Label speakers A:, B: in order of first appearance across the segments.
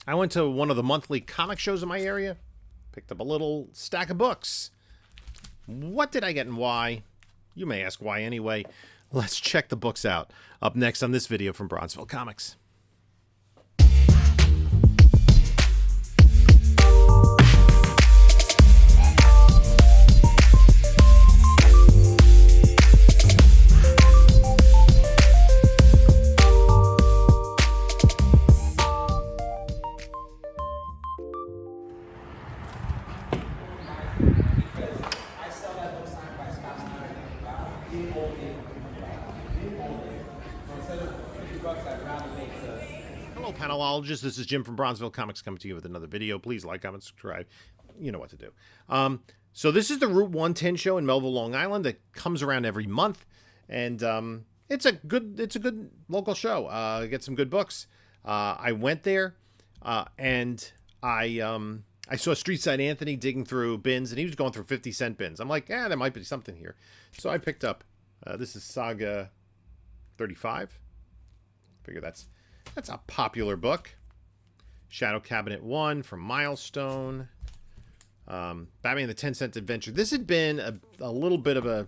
A: I went to one of the monthly comic shows in my area, picked up a little stack of books. What did I get and why? You may ask why anyway. Let's check the books out. Up next on this video from Bronzeville Comics. Hello, panelologists. This is Jim from Bronzeville Comics coming to you with another video. Please like, comment, subscribe. You know what to do. So this is the Route 110 show in Melville, Long Island that comes around every month, and it's a good local show. Get some good books. I went there, and I saw Street Side Anthony digging through bins, and he was going through 50-cent bins. I'm like, there might be something here. So I picked up. This is Saga 35. Figure that's a popular book. Shadow Cabinet 1 from Milestone. Batman the 10-Cent Adventure. This had been a little bit of a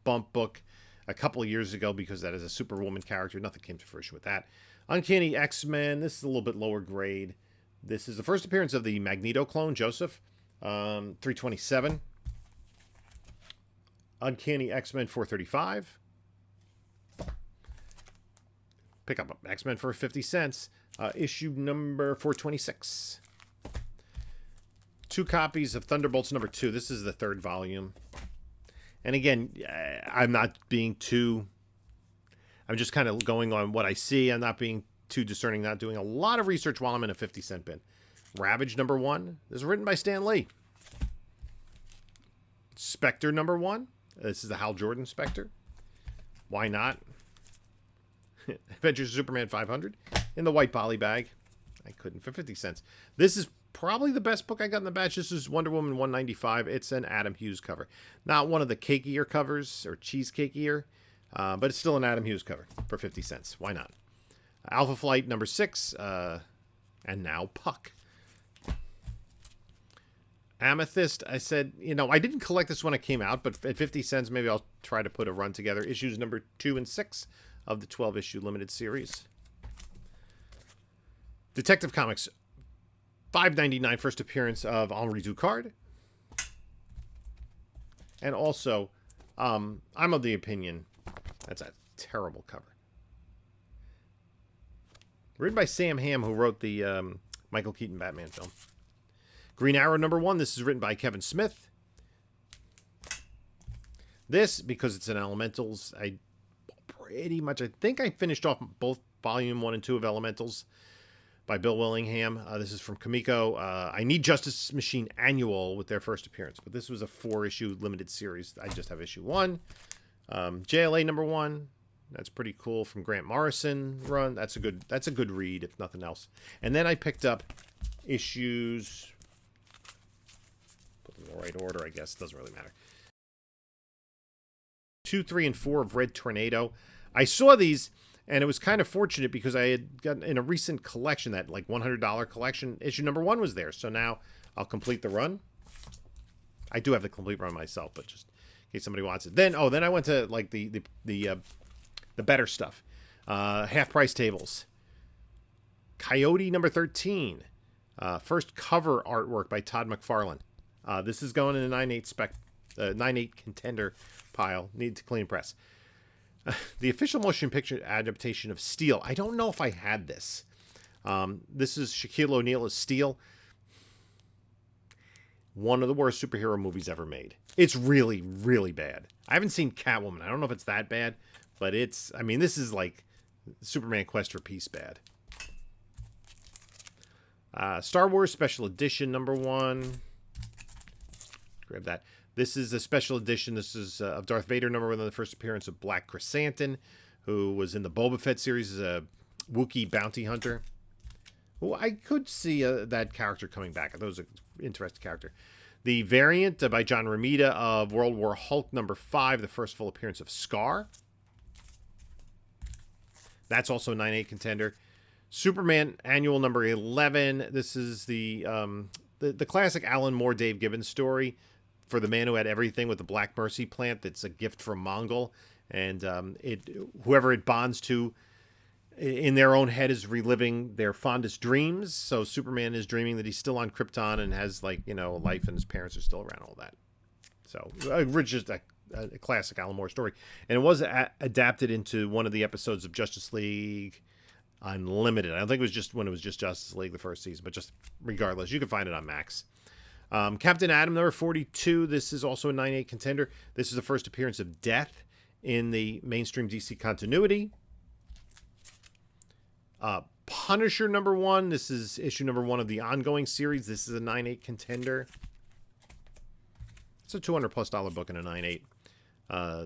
A: bump book a couple of years ago because that is a Superwoman character. Nothing came to fruition with that. Uncanny X-Men. This is a little bit lower grade. This is the first appearance of the Magneto clone, Joseph. 327. Uncanny X-Men 435. Pick up X-Men for 50 cents. Issue number 426. 2 copies of Thunderbolts number 2. This is the 3rd volume. And again, I'm not being too... I'm just kind of going on what I see. I'm not being too discerning, not doing a lot of research while I'm in a 50-cent bin. Ravage number 1. This is written by Stan Lee. Spectre number 1. This is the Hal Jordan Spectre. Why not? Adventures of Superman 500 in the white poly bag. I couldn't for 50 cents. This is probably the best book I got in the batch. This is Wonder Woman 195. It's an Adam Hughes cover. Not one of the cakier covers or cheesecakier, but it's still an Adam Hughes cover for 50 cents. Why not? Alpha Flight number 6, and now Puck. Amethyst, I said, I didn't collect this when it came out, but at 50 cents, maybe I'll try to put a run together. Issues number 2 and 6 of the 12-issue limited series. Detective Comics, $5.99, first appearance of Henri Ducard. And also, I'm of the opinion, that's a terrible cover. Written by Sam Hamm, who wrote the Michael Keaton Batman film. Green Arrow number 1. This is written by Kevin Smith. This, because it's an Elementals, I think I finished off both volume 1 and 2 of Elementals by Bill Willingham. This is from Kamiko. I Need Justice Machine Annual with their first appearance, but this was a 4-issue limited series. I just have issue 1. JLA number 1. That's pretty cool from Grant Morrison run. That's a good read, if nothing else. And then I picked up issues, put them in the right order, I guess. It doesn't really matter. 2, 3, and 4 of Red Tornado. I saw these, and it was kind of fortunate because I had gotten in a recent collection, that like $100 collection, issue number 1 was there. So now I'll complete the run. I do have the complete run myself, but just in case somebody wants it. Then I went to like the better stuff. Half price tables. Coyote number 13. First cover artwork by Todd McFarlane. This is going in a 9.8 spec, 9.8 contender pile. Need to clean press. The official motion picture adaptation of Steel. I don't know if I had this. This is Shaquille O'Neal as Steel. One of the worst superhero movies ever made. It's really, really bad. I haven't seen Catwoman. I don't know if it's that bad, but this is like Superman Quest for Peace bad. Star Wars Special Edition number 1. Grab that. This is a special edition. This is of Darth Vader number 1, the first appearance of Black Chrysanthemum, who was in the Boba Fett series as a Wookiee bounty hunter. Well, I could see that character coming back. That was an interesting character. The variant by John Romita of World War Hulk number 5, the first full appearance of Scar. That's also a 9.8 contender. Superman Annual number 11. This is the classic Alan Moore, Dave Gibbons story for the man who had everything with the Black Mercy plant. That's a gift from Mongol, and whoever it bonds to in their own head is reliving their fondest dreams. So Superman is dreaming that he's still on Krypton and has, like, a life, and his parents are still around, all that. So just a classic Alan Moore story. And it was adapted into one of the episodes of Justice League Unlimited. I don't think it was just when it was just Justice League the first season, but just regardless, you can find it on Max. Captain Atom number 42. This is also a 9/8 contender. This is the first appearance of Death in the mainstream DC continuity. Punisher number 1. This is issue number 1 of the ongoing series. This is a 9/8 contender. It's a $200+ book and a 9/8.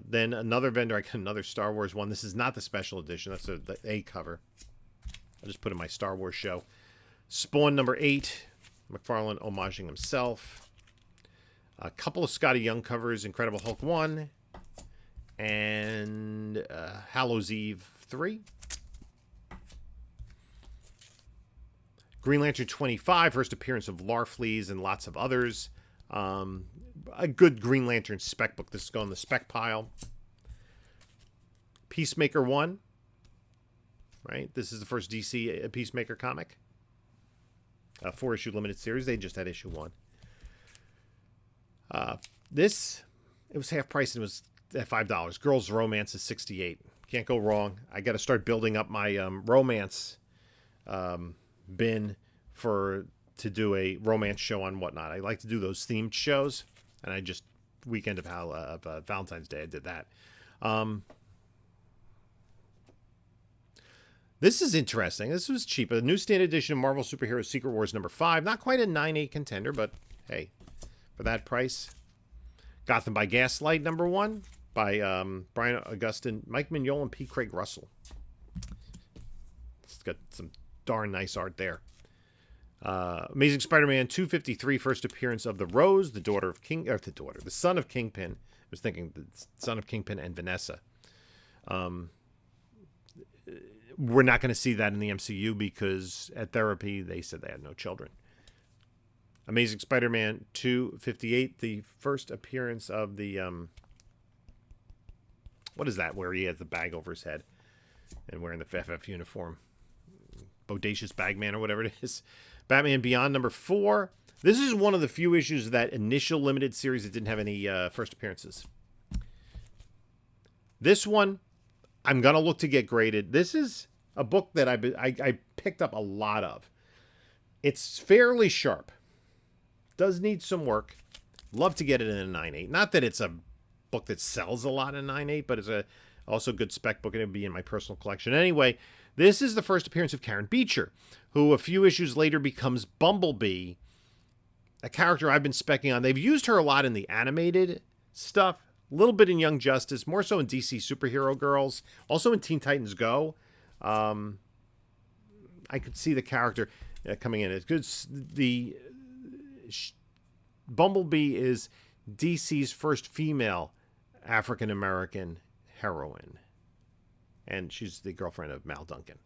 A: Then another vendor, I got another Star Wars one. This is not the special edition. That's the A cover. I just put in my Star Wars show. Spawn number 8. McFarlane homaging himself. A couple of Scotty Young covers. Incredible Hulk 1. And Hallows Eve 3. Green Lantern 25. First appearance of Larfleeze and lots of others. A good Green Lantern spec book. This is going in the spec pile. Peacemaker 1. Right? This is the first DC Peacemaker comic. 4-issue limited series. They just had issue 1. This, it was half price and it was at $5. Girls Romance is $68. Can't go wrong. I got to start building up my romance bin to do a romance show on Whatnot. I like to do those themed shows, and I just weekend of Valentine's Day I did that. This is interesting. This was cheap. A newsstand edition of Marvel Superhero Secret Wars number 5. Not quite a 9/8 contender, but hey, for that price. Gotham by Gaslight number 1 by Brian Augustine, Mike Mignola, and P. Craig Russell. It's got some darn nice art there. Amazing Spider-Man 253, first appearance of the Rose, the son of Kingpin. I was thinking the son of Kingpin and Vanessa. We're not going to see that in the MCU because at Therapy they said they had no children. Amazing Spider-Man 258, the first appearance of the what is that where he has the bag over his head and wearing the FF uniform? Bodacious Bagman or whatever it is. Batman Beyond number 4. This is one of the few issues of that initial limited series that didn't have any first appearances. This one, I'm going to look to get graded. This is a book that I picked up a lot of. It's fairly sharp. Does need some work. Love to get it in a 9/8. Not that it's a book that sells a lot in 9/8, but it's also a good spec book, and it would be in my personal collection. Anyway, this is the first appearance of Karen Beecher, who a few issues later becomes Bumblebee, a character I've been specking on. They've used her a lot in the animated stuff, a little bit in Young Justice, more so in DC Superhero Girls, also in Teen Titans Go. I could see the character coming in. It's good. Bumblebee is DC's first female African-American heroine. And she's the girlfriend of Mal Duncan.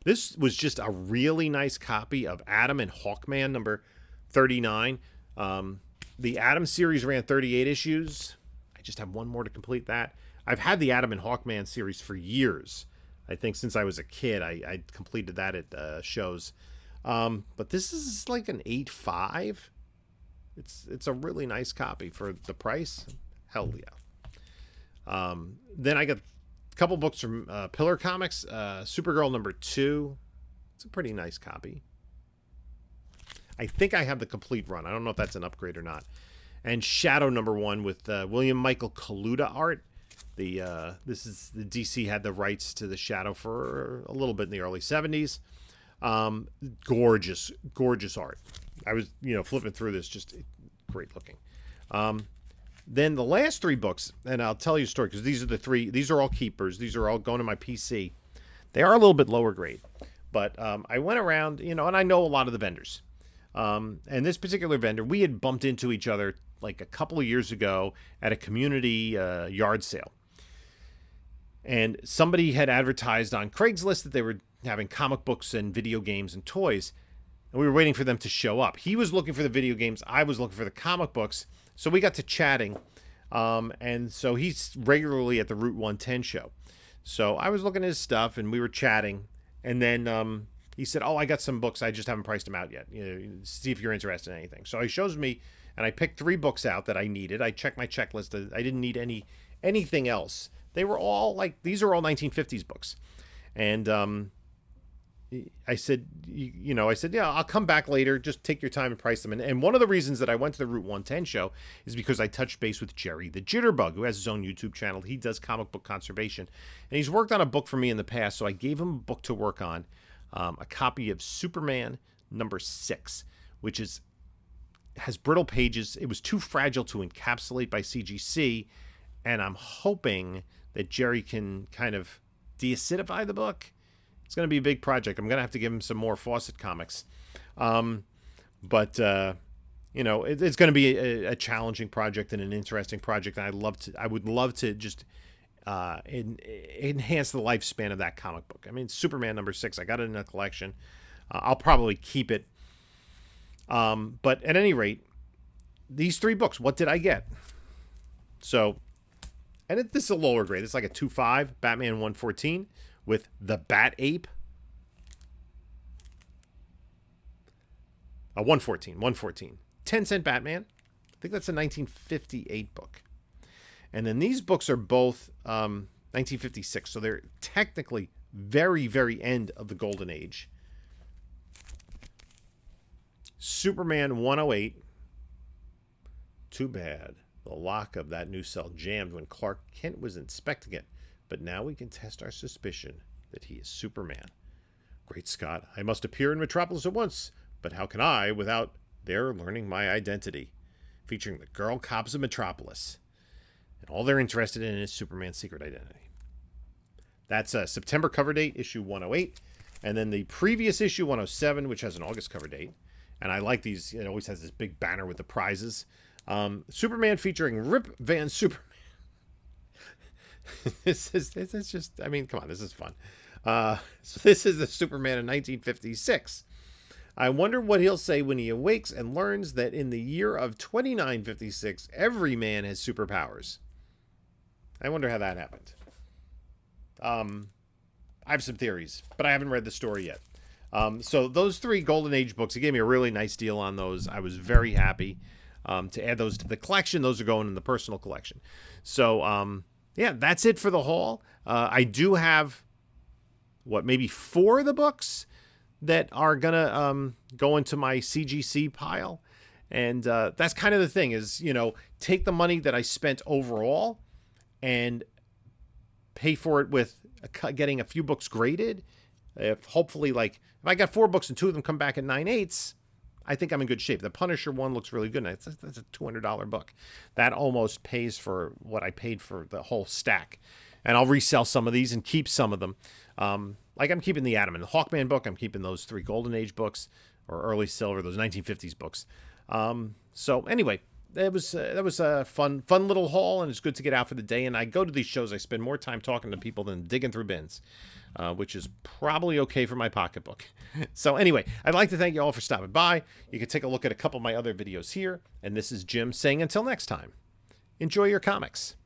A: This was just a really nice copy of Atom and Hawkman number 39. The Atom series ran 38 issues. I just have one more to complete that. I've had the Atom and Hawkman series for years. I think since I was a kid, I completed that at shows. But this is like an 8.5. It's a really nice copy for the price. Hell yeah. Then I got a couple books from Pillar Comics. Supergirl number 2. It's a pretty nice copy. I think I have the complete run. I don't know if that's an upgrade or not. And Shadow number 1 with William Michael Kaluta art. This is the DC had the rights to the Shadow for a little bit in the early 70s. Gorgeous art. I was, flipping through this, just great looking. Then the last 3 books, and I'll tell you a story because these are the 3. These are all keepers. These are all going to my PC. They are a little bit lower grade, but I went around, and I know a lot of the vendors. And this particular vendor, we had bumped into each other like a couple of years ago at a community yard sale. And somebody had advertised on Craigslist that they were having comic books and video games and toys. And we were waiting for them to show up. He was looking for the video games. I was looking for the comic books. So we got to chatting. And so he's regularly at the Route 110 show. So I was looking at his stuff and we were chatting. And then he said, oh, I got some books. I just haven't priced them out yet. See if you're interested in anything. So he shows me, and I picked 3 books out that I needed. I checked my checklist. I didn't need anything else. They were all these are all 1950s books. And I said, yeah, I'll come back later. Just take your time and price them. And one of the reasons that I went to the Route 110 show is because I touched base with Jerry the Jitterbug, who has his own YouTube channel. He does comic book conservation. And he's worked on a book for me in the past, so I gave him a book to work on, a copy of Superman #6, which has brittle pages. It was too fragile to encapsulate by CGC, and I'm hoping that Jerry can kind of deacidify the book. It's going to be a big project. I'm going to have to give him some more Fawcett comics. But it's going to be a challenging project and an interesting project. And I would love to just enhance the lifespan of that comic book. I mean, Superman #6, I got it in a collection. I'll probably keep it. But at any rate, these 3 books, what did I get? So, and this is a lower grade. It's like a 2.5, Batman 114 with the Bat Ape. 114. 10-cent Batman. I think that's a 1958 book. And then these books are both 1956. So they're technically very, very end of the Golden Age. Superman 108. Too bad. The lock of that new cell jammed when Clark Kent was inspecting it. But now we can test our suspicion that he is Superman. Great Scott, I must appear in Metropolis at once. But how can I without their learning my identity? Featuring the girl cops of Metropolis. And all they're interested in is Superman's secret identity. That's a September cover date, issue 108. And then the previous issue, 107, which has an August cover date. And I like these. It always has this big banner with the prizes. Superman featuring Rip Van Superman. This is just, I mean, come on, this is fun. So this is the Superman in 1956. I wonder what he'll say when he awakes and learns that in the year of 2956, every man has superpowers. I wonder how that happened. I have some theories, but I haven't read the story yet. So those 3 Golden Age books, he gave me a really nice deal on those. I was very happy to add those to the collection. Those are going in the personal collection. So, yeah, that's it for the haul. I do have, maybe 4 of the books that are going to go into my CGC pile. And that's kind of the thing is, take the money that I spent overall and pay for it with getting a few books graded. Hopefully, if I got 4 books and 2 of them come back at 9/8, I think I'm in good shape. The Punisher one looks really good. That's a $200 book. That almost pays for what I paid for the whole stack. And I'll resell some of these and keep some of them. I'm keeping the Atom and the Hawkman book. I'm keeping those 3 Golden Age books or early Silver, those 1950s books. So anyway, that was a fun little haul, and it's good to get out for the day. And I go to these shows. I spend more time talking to people than digging through bins, which is probably okay for my pocketbook. So anyway, I'd like to thank you all for stopping by. You can take a look at a couple of my other videos here. And this is Jim saying until next time, enjoy your comics.